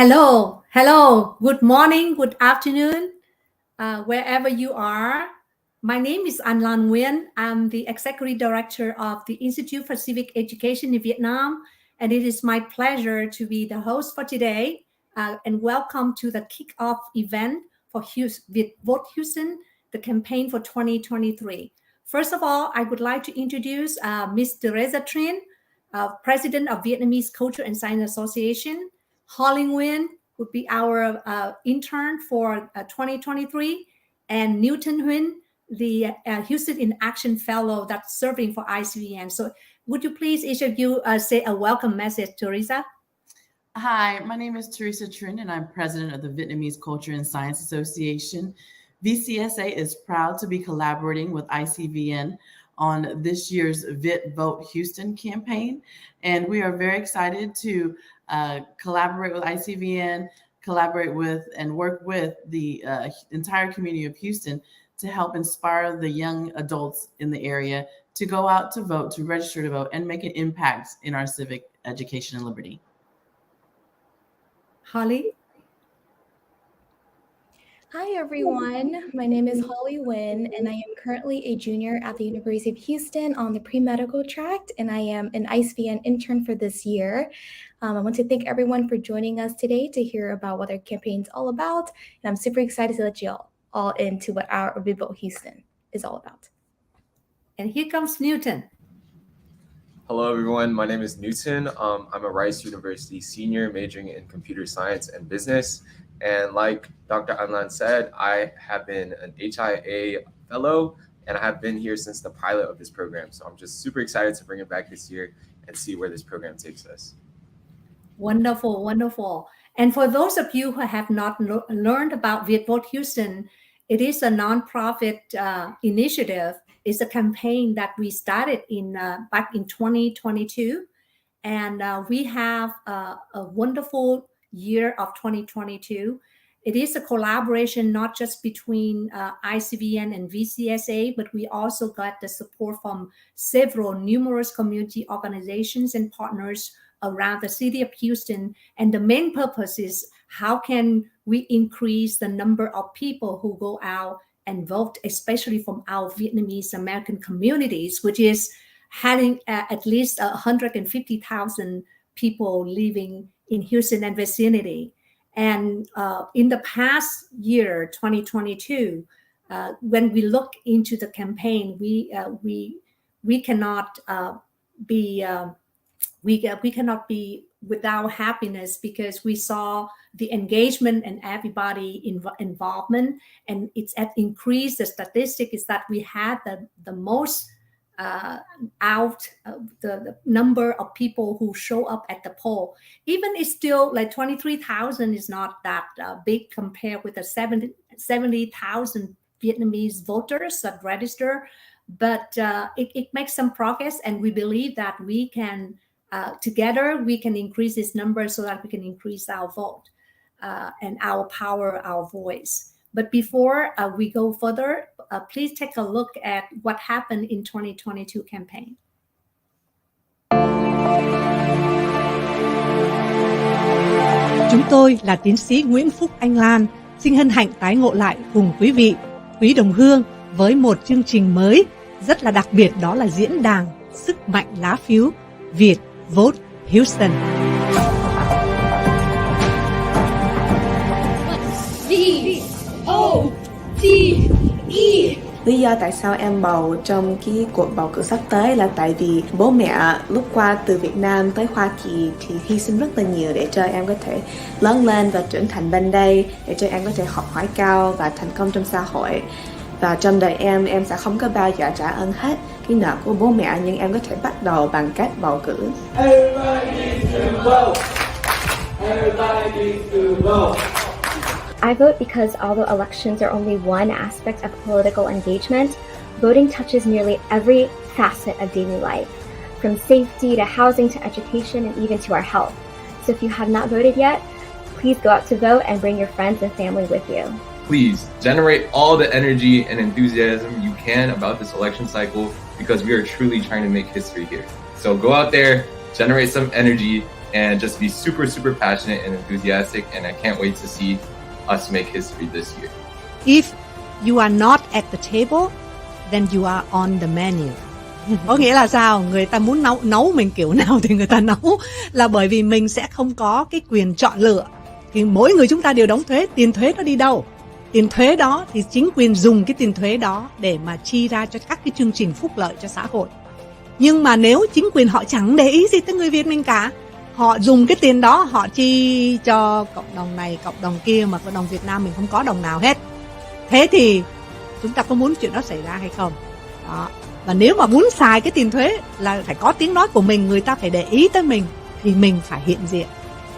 Hello. Good morning, good afternoon, wherever you are. My name is Anhlan Nguyen. I'm the Executive Director of the Institute for Civic Education in Vietnam, and it is my pleasure to be the host for today. And welcome to the Kickoff event for Viet Vote Houston, the campaign for 2023. First of all, I would like to introduce Ms. Teresa Trinh, President of Vietnamese Culture and Science Association. Anhlan Nguyen would be our intern for 2023, and Newton Huynh, the Houston in Action Fellow that's serving for ICEVN. So would you please, each of you, say a welcome message, Teresa? Hi, my name is Teresa Trinh, and I'm president of the Vietnamese Culture and Science Association. VCSA is proud to be collaborating with ICEVN on this year's Viet Vote Houston campaign. And we are very excited to collaborate with ICEVN, collaborate with and work with the entire community of Houston to help inspire the young adults in the area to go out to vote, to register to vote, and make an impact in our civic education and liberty. Holly? Hi, everyone. My name is Holly Nguyen, and I am currently a junior at the University of Houston on the pre-medical track, and I am an ICEVN intern for this year. I want to thank everyone for joining us today to hear about what our campaign is all about, and I'm super excited to let you all into what our Viet Vote Houston is all about. And here comes Newton. Hello, everyone. My name is Newton. I'm a Rice University senior majoring in computer science and business. And like Dr. Anhlan said, I have been an HIA fellow, and I have been here since the pilot of this program. So I'm just super excited to bring it back this year and see where this program takes us. Wonderful. And for those of you who have not learned about Viet Vote Houston, it is a nonprofit initiative. It's a campaign that we started back in 2022. And we have a wonderful year of 2022. It is a collaboration not just between ICEVN and VCSA, but we also got the support from numerous community organizations and partners around the city of Houston. And the main purpose is how can we increase the number of people who go out and vote, especially from our Vietnamese American communities, which is having at least 150,000 people living in Houston and vicinity. And in the past year, 2022, when we look into the campaign, we cannot be without happiness, because we saw the engagement and everybody involvement, and it's at increased. The statistic is that we had the most the number of people who show up at the poll. Even it's still like 23,000 is not that big compared with the 70,000 Vietnamese voters that register, but it makes some progress, and we believe that we can together we can increase this number so that we can increase our vote and our power, our voice. But before we go further, please take a look at what happened in 2022 campaign. Chúng tôi là tiến sĩ Nguyễn Phúc Anhlan, xin hân hạnh tái ngộ lại cùng quý vị, quý đồng hương với một chương trình mới rất là đặc biệt, đó là diễn đàn Sức mạnh lá phiếu Viet Vote Houston. Lý do tại sao em bầu trong cái cuộc bầu cử sắp tới là tại vì bố mẹ lúc qua từ Việt Nam tới Hoa Kỳ thì hy sinh rất là nhiều để cho em có thể lớn lên và trưởng thành bên đây, để cho em có thể học hỏi cao và thành công trong xã hội. Và trong đời em sẽ không có bao giờ trả ơn hết cái nợ của bố mẹ, nhưng em có thể bắt đầu bằng cách bầu cử. Everybody needs to vote. Everybody needs to vote. I vote because although elections are only one aspect of political engagement, voting touches nearly every facet of daily life, from safety to housing to education and even to our health. So if you have not voted yet, please go out to vote and bring your friends and family with you. Please generate all the energy and enthusiasm you can about this election cycle, because we are truly trying to make history here. So go out there, generate some energy, and just be super, super passionate and enthusiastic. And I can't wait to see us make history this year. If you are not at the table, then you are on the menu. Có nghĩa là sao? Người ta muốn nấu mình kiểu nào thì người ta nấu, là bởi vì mình sẽ không có cái quyền chọn lựa. Thì mỗi người chúng ta đều đóng thuế, tiền thuế nó đi đâu? Tiền thuế đó thì chính quyền dùng cái tiền thuế đó để mà chi ra cho các cái chương trình phúc lợi cho xã hội. Nhưng mà nếu chính quyền họ chẳng để ý gì tới người Việt mình cả, họ dùng cái tiền đó họ chi cho cộng đồng này, cộng đồng kia, mà cộng đồng Việt Nam mình không có đồng nào hết. Thế thì chúng ta có muốn chuyện đó xảy ra hay không? Đó. Và nếu mà muốn xài cái tiền thuế là phải có tiếng nói của mình, người ta phải để ý tới mình, thì mình phải hiện diện.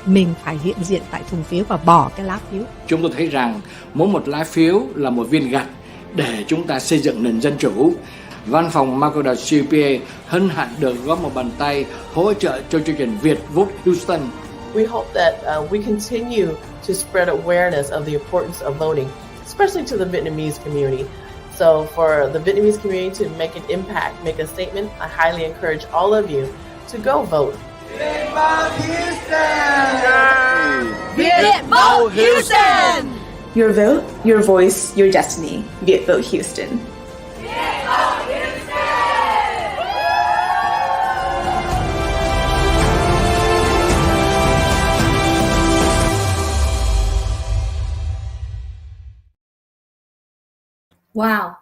Mình phải hiện diện tại thùng phiếu và bỏ cái lá phiếu. Chúng tôi thấy rằng mỗi một lá phiếu là một viên gạch để chúng ta xây dựng nền dân chủ. Văn phòng Marco CPA hân hạnh được góp một bàn tay hỗ trợ cho chương trình Viet Vote Houston. We hope that we continue to spread awareness of the importance of voting, especially to the Vietnamese community. So for the Vietnamese community to make an impact, make a statement, I highly encourage all of you to go vote. Viet Vote Houston! Viet Vote Houston! Your vote, your voice, your destiny. Viet Vote Houston. Viet Vote Houston! Wow,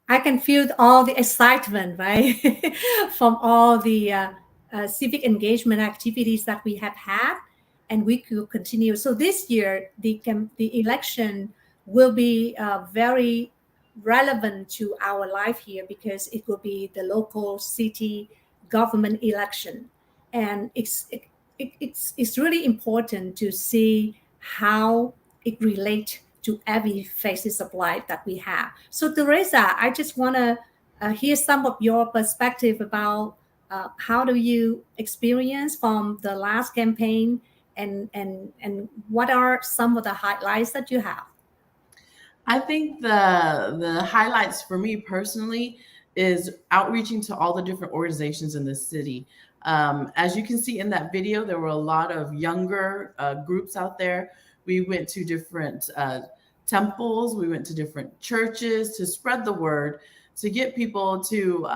I can feel all the excitement, right? From all the civic engagement activities that we have had, and we could continue. So this year, the election will be very relevant to our life here, because it will be the local city government election, and it's really important to see how it relates to every phases of life that we have. So Teresa, I just want to hear some of your perspective about how do you experience from the last campaign, and what are some of the highlights that you have? I think the highlights for me personally is outreaching to all the different organizations in the city. As you can see in that video, there were a lot of younger groups out there. We went to different temples, we went to different churches to spread the word, to get people to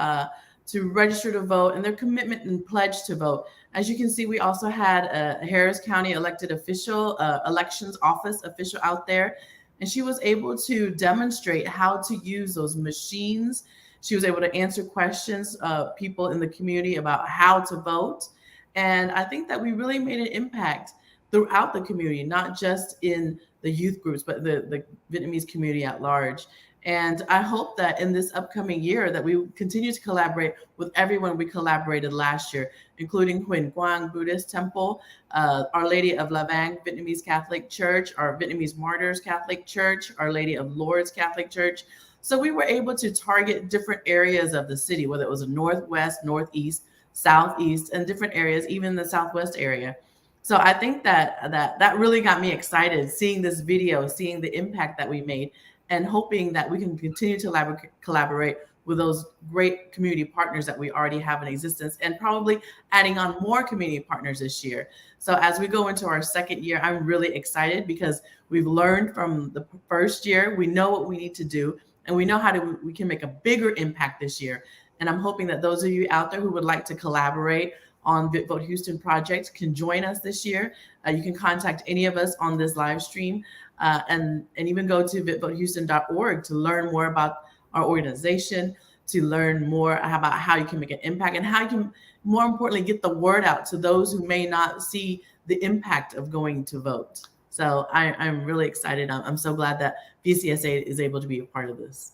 register to vote and their commitment and pledge to vote. As you can see, we also had a Harris County elected official, elections office official out there, and she was able to demonstrate how to use those machines. She was able to answer questions of people in the community about how to vote. And I think that we really made an impact throughout the community, not just in the youth groups, but the Vietnamese community at large. And I hope that in this upcoming year that we continue to collaborate with everyone we collaborated last year, including Huyen Quang Buddhist Temple, Our Lady of La Vang Vietnamese Catholic Church, our Vietnamese Martyrs Catholic Church, Our Lady of Lourdes Catholic Church. So we were able to target different areas of the city, whether it was a northwest, northeast, southeast, and different areas, even the southwest area. So I think that really got me excited, seeing this video, seeing the impact that we made, and hoping that we can continue to collaborate with those great community partners that we already have in existence, and probably adding on more community partners this year. So as we go into our second year, I'm really excited because we've learned from the first year. We know what we need to do, and we know how we can make a bigger impact this year. And I'm hoping that those of you out there who would like to collaborate on Viet Vote Houston project can join us this year. You can contact any of us on this live stream, and even go to vietvotehouston.org to learn more about our organization, to learn more about how you can make an impact, and how you can, more importantly, get the word out to those who may not see the impact of going to vote. So I'm really excited. I'm so glad that VCSA is able to be a part of this.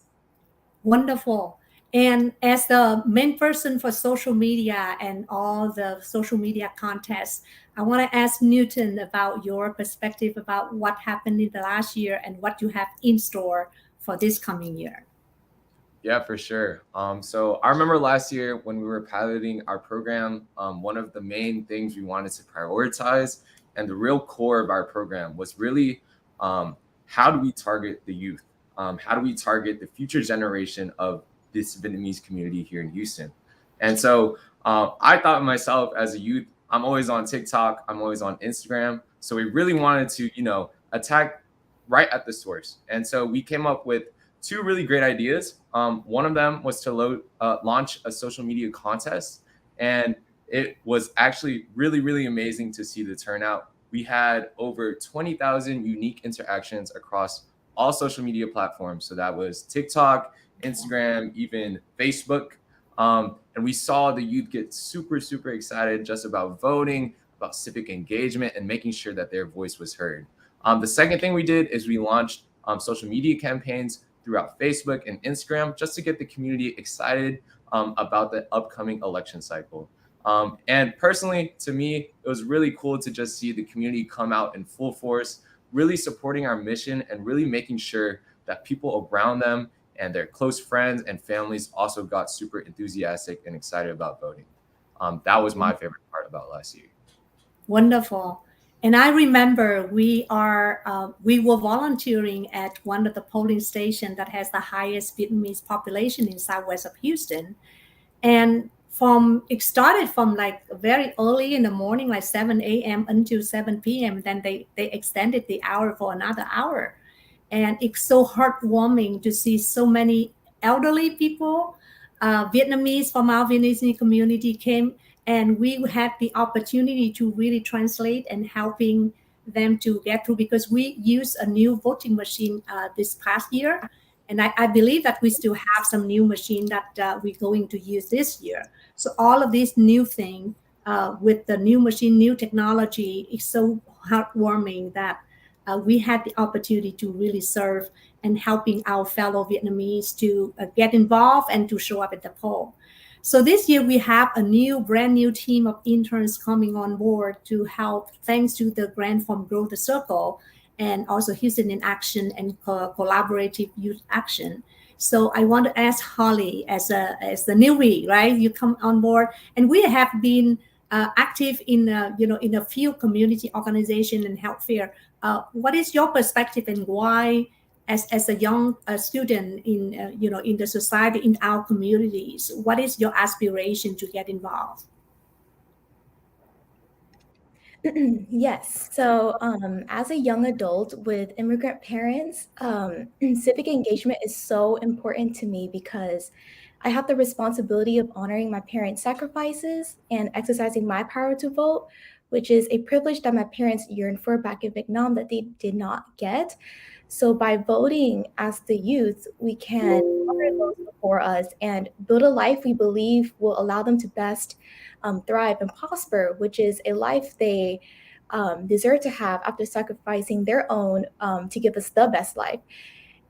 Wonderful. And as the main person for social media and all the social media contests, I want to ask Newton about your perspective about what happened in the last year and what you have in store for this coming year. Yeah, for sure. So I remember last year when we were piloting our program, one of the main things we wanted to prioritize and the real core of our program was really how do we target the youth? How do we target the future generation of this Vietnamese community here in Houston? And so I thought myself as a youth I'm always on TikTok. I'm always on Instagram. So we really wanted to, attack right at the source. And so we came up with two really great ideas. One of them was to launch a social media contest. And it was actually really, really amazing to see the turnout. We had over 20,000 unique interactions across all social media platforms. So that was TikTok, Instagram, even Facebook. And we saw the youth get super, super excited just about voting, about civic engagement, and making sure that their voice was heard. The second thing we did is we launched social media campaigns throughout Facebook and Instagram just to get the community excited about the upcoming election cycle. And personally, to me, it was really cool to just see the community come out in full force, really supporting our mission and really making sure that people around them and their close friends and families also got super enthusiastic and excited about voting. That was my favorite part about last year. Wonderful. And I remember we were volunteering at one of the polling stations that has the highest Vietnamese population in southwest of Houston. And it started from like very early in the morning, like 7 a.m. until 7 p.m. Then they extended the hour for another hour. And it's so heartwarming to see so many elderly people, Vietnamese from our Vietnamese community came, and we had the opportunity to really translate and helping them to get through, because we used a new voting machine this past year. And I believe that we still have some new machine that we're going to use this year. So all of these new things with the new machine, new technology, is so heartwarming that we had the opportunity to really serve and helping our fellow Vietnamese to get involved and to show up at the poll. So this year we have a brand new team of interns coming on board to help, thanks to the grant from Grow the Circle and also Houston in Action and Collaborative Youth Action. So I want to ask Holly, as the newbie, right? You come on board, and we have been active in in a few community organizations and health fair. What is your perspective, and why, as a young student in in the society, in our communities, what is your aspiration to get involved? Yes. So as a young adult with immigrant parents, civic engagement is so important to me because I have the responsibility of honoring my parents' sacrifices and exercising my power to vote, which is a privilege that my parents yearned for back in Vietnam that they did not get. So by voting as the youth, we can honor those before us and build a life we believe will allow them to best thrive and prosper, which is a life they deserve to have after sacrificing their own to give us the best life.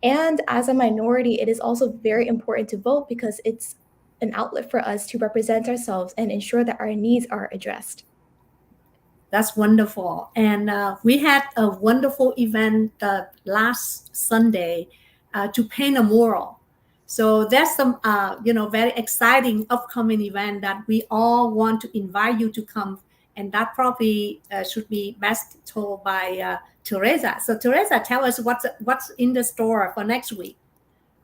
And as a minority, it is also very important to vote because it's an outlet for us to represent ourselves and ensure that our needs are addressed. That's wonderful. And we had a wonderful event last Sunday to paint a mural. So there's some, very exciting upcoming event that we all want to invite you to come. And that probably should be best told by Teresa. So Teresa, tell us what's in the store for next week.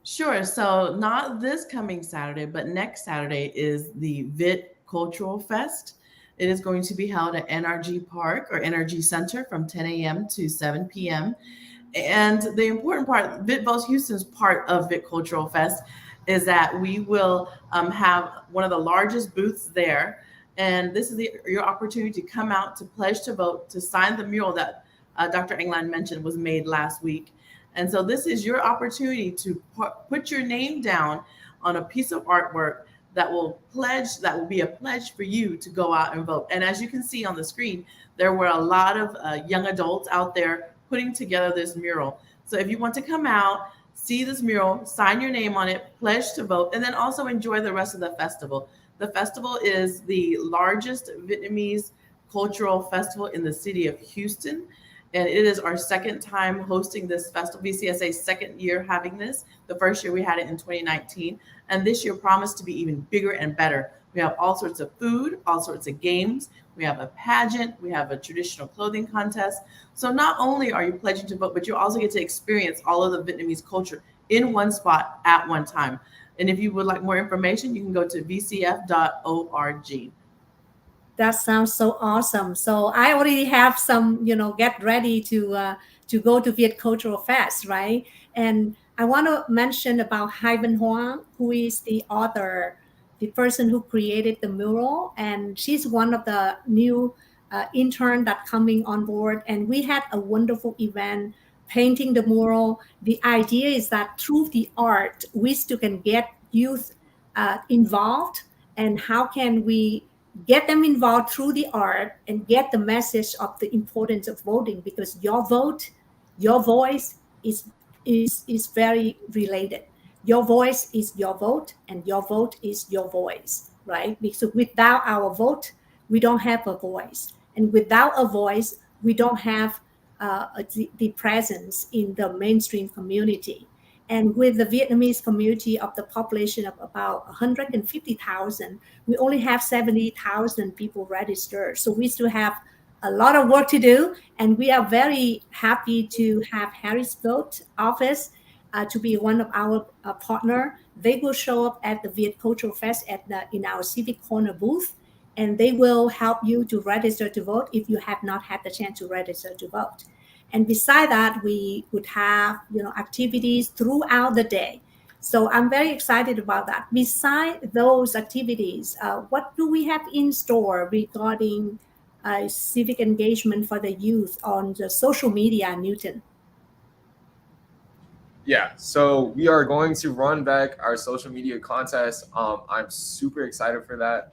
Sure. So not this coming Saturday, but next Saturday is the Viet Cultural Fest. It is going to be held at NRG Park or NRG Center from 10 a.m. to 7 p.m. And the important part, Viet Vote Houston's part of Viet Cultural Fest, is that we will have one of the largest booths there. And this is your opportunity to come out, to pledge to vote, to sign the mural that Dr. Anhlan mentioned was made last week. And so this is your opportunity to put your name down on a piece of artwork that will be a pledge for you to go out and vote. And as you can see on the screen, there were a lot of young adults out there putting together this mural. So if you want to come out, see this mural, sign your name on it, pledge to vote, and then also enjoy the rest of the festival. The festival is the largest Vietnamese cultural festival in the city of Houston. And it is our second time hosting this festival, VCSA's second year having this. The first year we had it in 2019. And this year promised to be even bigger and better. We have all sorts of food, all sorts of games. We have a pageant. We have a traditional clothing contest. So not only are you pledging to vote, but you also get to experience all of the Vietnamese culture in one spot at one time. And if you would like more information, you can go to vcf.org. That sounds so awesome. So I already have some, get ready to go to Viet Cultural Fest, right? And I want to mention about Hai Huang, who is the author, the person who created the mural, and she's one of the new intern that coming on board. And we had a wonderful event painting the mural. The idea is that through the art, we still can get youth involved, and how can we get them involved through the art and get the message of the importance of voting, because your vote, your voice is very related. Your voice is your vote, and your vote is your voice, right? Because without our vote, we don't have a voice, and without a voice, we don't have the presence in the mainstream community. And with the Vietnamese community of the population of about 150,000, we only have 70,000 people registered. So we still have a lot of work to do. And we are very happy to have Harris Vote office to be one of our partner. They will show up at the Viet Cultural Fest in our Civic Corner booth, and they will help you to register to vote if you have not had the chance to register to vote. And beside that, we would have activities throughout the day. So I'm very excited about that. Beside those activities, what do we have in store regarding civic engagement for the youth on the social media, Newton? Yeah, so we are going to run back our social media contest. I'm super excited for that.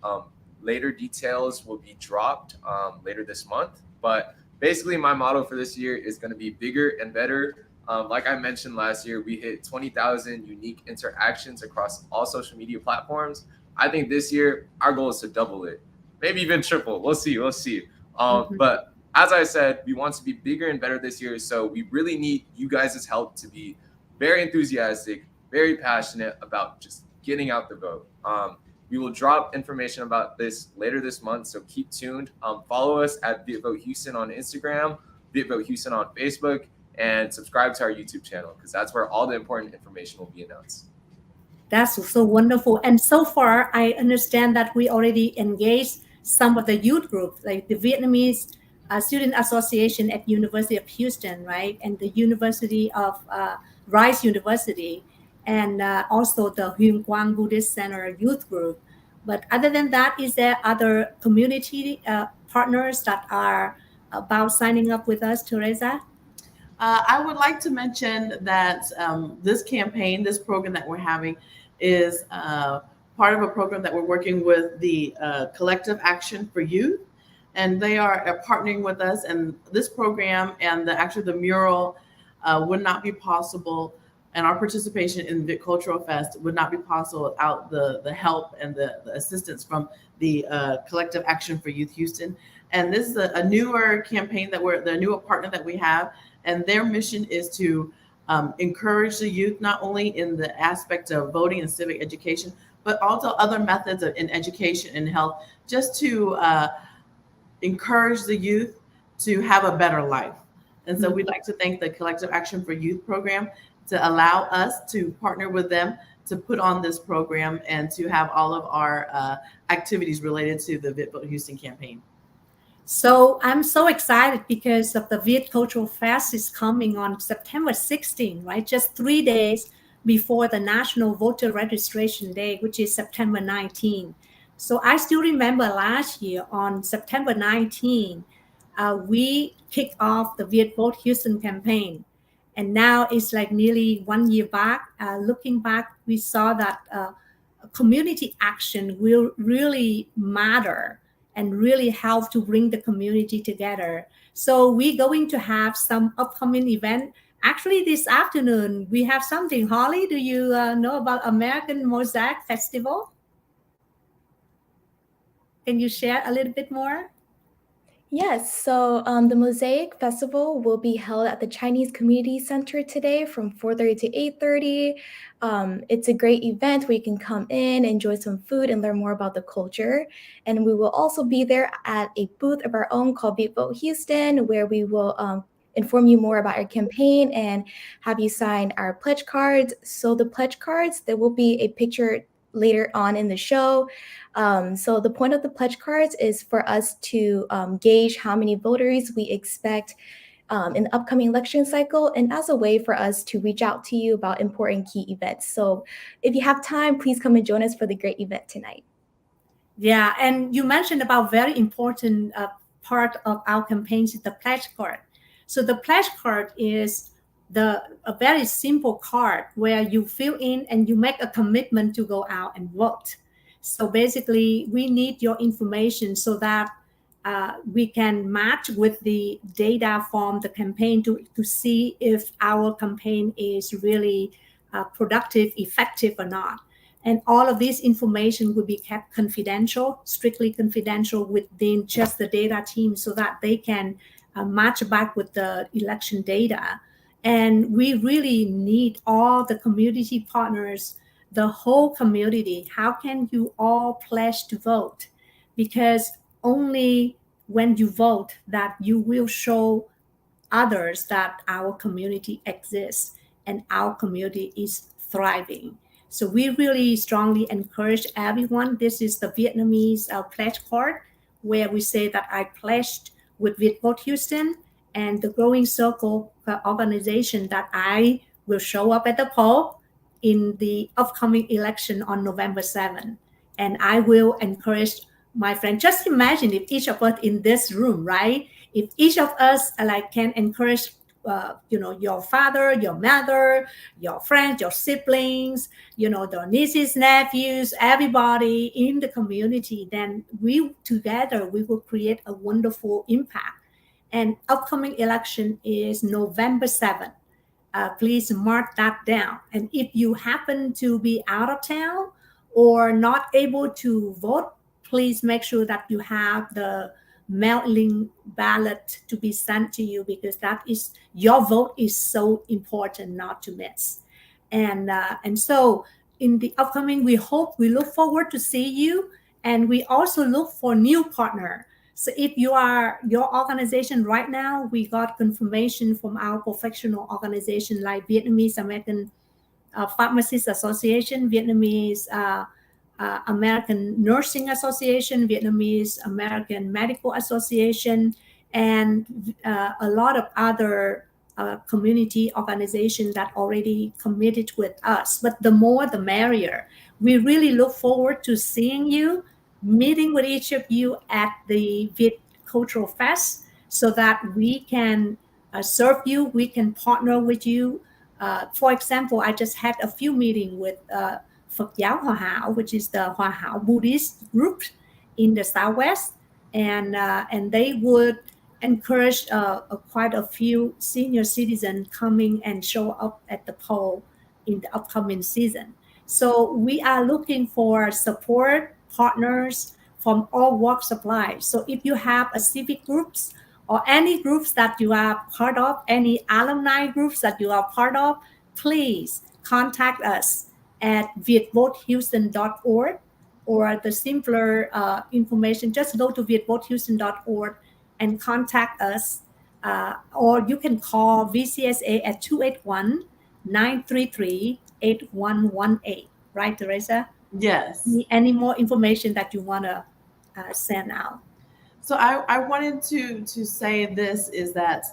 Later details will be dropped later this month. But basically, my motto for this year is going to be bigger and better. Like I mentioned last year, we hit 20,000 unique interactions across all social media platforms. I think this year, our goal is to double it, maybe even triple. We'll see. But as I said, we want to be bigger and better this year. So we really need you guys' help to be very enthusiastic, very passionate about just getting out the vote. We will drop information about this later this month, so keep tuned. Follow us at Viet Vote Houston on Instagram, Viet Vote Houston on Facebook, and subscribe to our YouTube channel, because that's where all the important information will be announced. That's so wonderful. And so far, I understand that we already engaged some of the youth groups, like the Vietnamese Student Association at University of Houston, right? And the University of Rice University, and also the Huyen Quang Buddhist Center youth group. But other than that, is there other community partners that are about signing up with us, Teresa? I would like to mention that this campaign, this program that we're having, is part of a program that we're working with the Collective Action for Youth, and they are partnering with us. And this program and the mural would not be possible, and our participation in the Cultural Fest would not be possible without the help and the assistance from the Collective Action for Youth Houston. And this is a newer campaign the newer partner that we have, and their mission is to encourage the youth, not only in the aspect of voting and civic education, but also other methods in education and health, just to encourage the youth to have a better life. And so we'd like to thank the Collective Action for Youth program to allow us to partner with them to put on this program and to have all of our activities related to the Viet Vote Houston campaign. So I'm so excited because of the Viet Cultural Fest is coming on September 16, right? Just 3 days before the National Voter Registration Day, which is September 19. So I still remember last year on September 19, we kicked off the Viet Vote Houston campaign. And now it's like nearly 1 year back. Looking back, we saw that community action will really matter and really help to bring the community together. So we're going to have some upcoming event. Actually, this afternoon, we have something. Holly, do you know about American Mosaic Festival? Can you share a little bit more? Yes, so the Mosaic Festival will be held at the Chinese Community Center today from 4:30 to 8:30. It's a great event where you can come in, enjoy some food, and learn more about the culture. And we will also be there at a booth of our own called Viet Vote Houston, where we will inform you more about our campaign and have you sign our pledge cards. So the pledge cards, there will be a picture later on in the show. So the point of the pledge cards is for us to gauge how many voters we expect in the upcoming election cycle, and as a way for us to reach out to you about important key events. So if you have time, please come and join us for the great event tonight. Yeah, and you mentioned about very important part of our campaigns is the pledge card. So the pledge card is a very simple card where you fill in and you make a commitment to go out and vote. So basically, we need your information so that we can match with the data from the campaign to see if our campaign is really productive, effective or not. And all of this information will be kept confidential, strictly confidential within just the data team so that they can match back with the election data. And we really need all the community partners, the whole community. How can you all pledge to vote? Because only when you vote that you will show others that our community exists and our community is thriving. So we really strongly encourage everyone. This is the Vietnamese pledge card where we say that I pledged with Viet Vote Houston and the Growing Circle organization that I will show up at the poll in the upcoming election on November 7th. And I will encourage my friend. Just imagine if each of us in this room, right? If each of us can encourage your father, your mother, your friends, your siblings, the nieces, nephews, everybody in the community, then we together, we will create a wonderful impact. And upcoming election is November 7th. Please mark that down. And if you happen to be out of town or not able to vote, please make sure that you have the mailing ballot to be sent to you, because that is your vote is so important not to miss. And so in the upcoming, we look forward to see you, and we also look for new partner. So if you are your organization right now, we got confirmation from our professional organization like Vietnamese American Pharmacists Association, Vietnamese American Nursing Association, Vietnamese American Medical Association, and a lot of other community organizations that already committed with us. But the more, the merrier. We really look forward to seeing you, meeting with each of you at the Viet Cultural Fest so that we can serve you, we can partner with you. For example, I just had a few meetings with Phật giáo Hòa Hảo, which is the Hòa Hảo Buddhist group in the Southwest, and they would encourage quite a few senior citizens coming and show up at the poll in the upcoming season. So we are looking for support partners from all walks of life. So if you have a civic groups or any groups that you are part of, any alumni groups that you are part of, please contact us at vietvotehouston.org, or the simpler information, just go to vietvotehouston.org and contact us, or you can call VCSA at 281-933-8118. Right, Teresa? Yes. Any more information that you want to send out? So I wanted to say this is that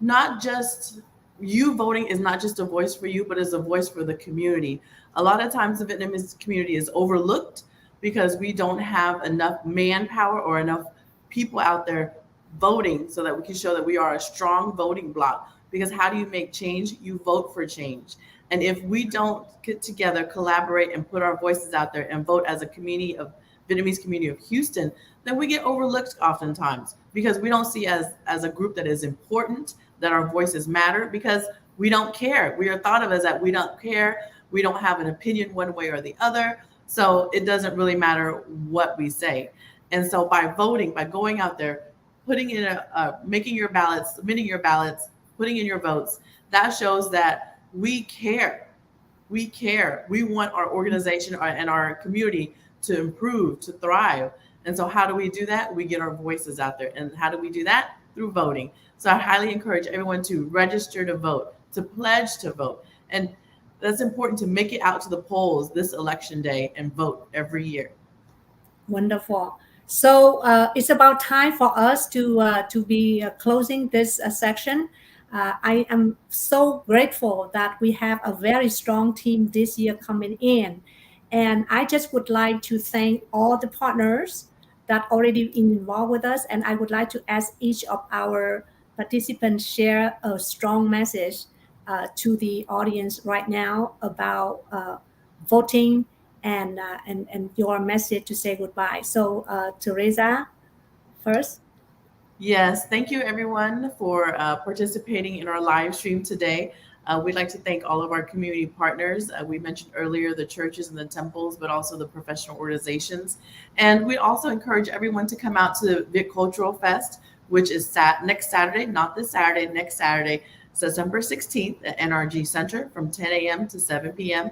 not just you voting is not just a voice for you, but is a voice for the community. A lot of times the Vietnamese community is overlooked because we don't have enough manpower or enough people out there voting so that we can show that we are a strong voting bloc. Because how do you make change? You vote for change. And if we don't get together, collaborate, and put our voices out there and vote as a community of Vietnamese community of Houston, then we get overlooked oftentimes because we don't see as a group that is important, that our voices matter, because we don't care. We are thought of as that we don't care. We don't have an opinion one way or the other. So it doesn't really matter what we say. And so by voting, by going out there, putting in making your ballots, submitting your ballots, putting in your votes, that shows that we care. We care. We want our organization and our community to improve, to thrive. And so how do we do that? We get our voices out there. And how do we do that? Through voting. So I highly encourage everyone to register to vote, to pledge to vote. And that's important to make it out to the polls this election day and vote every year. Wonderful. So it's about time for us to be closing this section. I am so grateful that we have a very strong team this year coming in. And I just would like to thank all the partners that already involved with us. And I would like to ask each of our participants share a strong message to the audience right now about voting and your message to say goodbye. So Teresa, first. Yes, thank you everyone for participating in our live stream today. We'd like to thank all of our community partners. We mentioned earlier the churches and the temples, but also the professional organizations. And we also encourage everyone to come out to the Viet Cultural Fest, which is next Saturday, not this Saturday, next Saturday, September 16th at NRG Center from 10 a.m. to 7 p.m.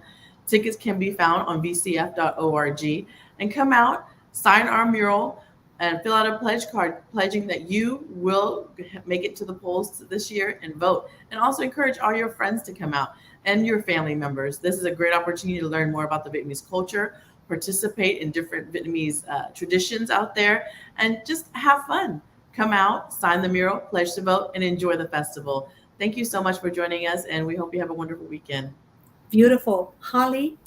Tickets can be found on vcf.org. And come out, sign our mural, and fill out a pledge card pledging that you will make it to the polls this year and vote. And also encourage all your friends to come out and your family members. This is a great opportunity to learn more about the Vietnamese culture, participate in different Vietnamese traditions out there, and just have fun. Come out, sign the mural, pledge to vote, and enjoy the festival. Thank you so much for joining us, and we hope you have a wonderful weekend. Beautiful. Holly?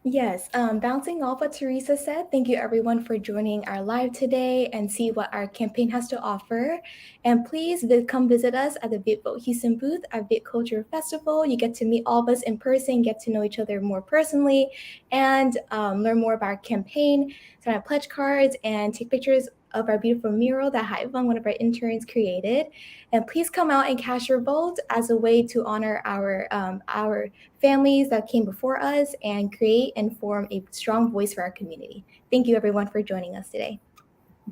Yes, bouncing off what Teresa said, thank you everyone for joining our live today and see what our campaign has to offer. And please come visit us at the Viet Vote Houston booth at Viet Cultural Festival. You get to meet all of us in person, get to know each other more personally, and learn more about our campaign, sign up pledge cards, and take pictures of our beautiful mural that ICEVN, one of our interns, created. And please come out and cast your vote as a way to honor our families that came before us and create and form a strong voice for our community. Thank you everyone for joining us today.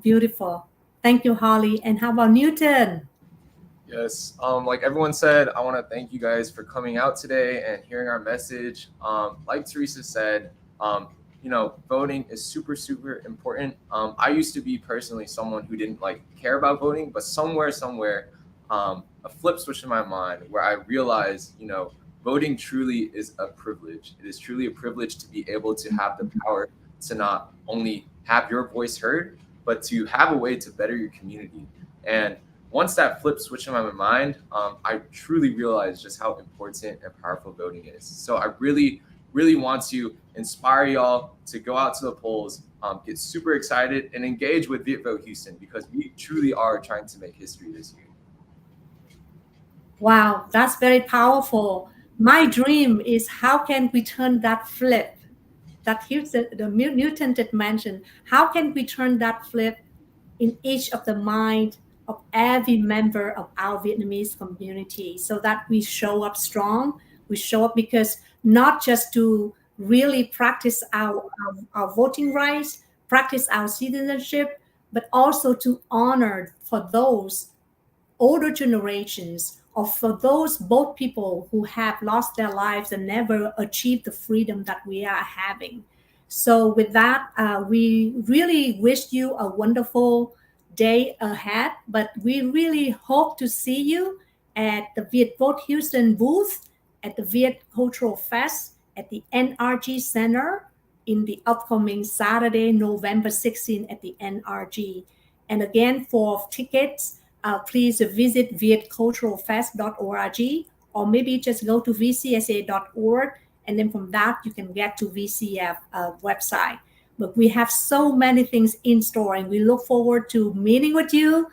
Beautiful. Thank you, Holly. And how about Newton? Yes, like everyone said, I want to thank you guys for coming out today and hearing our message. Like Teresa said, you know, voting is super, super important. I used to be personally someone who didn't care about voting, but somewhere, a flip switch in my mind where I realized, you know, voting truly is a privilege. It is truly a privilege to be able to have the power to not only have your voice heard, but to have a way to better your community. And once that flip switch in my mind, I truly realized just how important and powerful voting is. So I really want to inspire y'all to go out to the polls, get super excited, and engage with Viet Vote Houston, because we truly are trying to make history this year. Wow, that's very powerful. My dream is how can we turn that flip that Newton did mention? How can we turn that flip in each of the mind of every member of our Vietnamese community, so that we show up strong? We show up because not just to really practice our voting rights, practice our citizenship, but also to honor for those older generations, or for those both people who have lost their lives and never achieved the freedom that we are having. So with that, we really wish you a wonderful day ahead, but we really hope to see you at the Viet Vote Houston booth, at the Viet Cultural Fest, at the NRG Center in the upcoming Saturday, November 16 at the NRG. And again, for tickets, please visit vietculturalfest.org, or maybe just go to vcsa.org, and then from that you can get to VCF website. But we have so many things in store, and we look forward to meeting with you,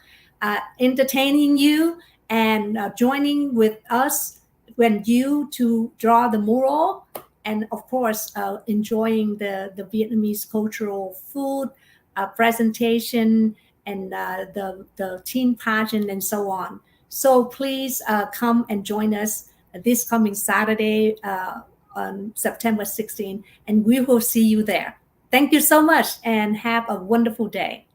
entertaining you, and joining with us when you to draw the mural, and of course enjoying the Vietnamese cultural food presentation, and the teen pageant, and so on. So please come and join us this coming Saturday on September 16, and we will see you there. Thank you so much, and have a wonderful day.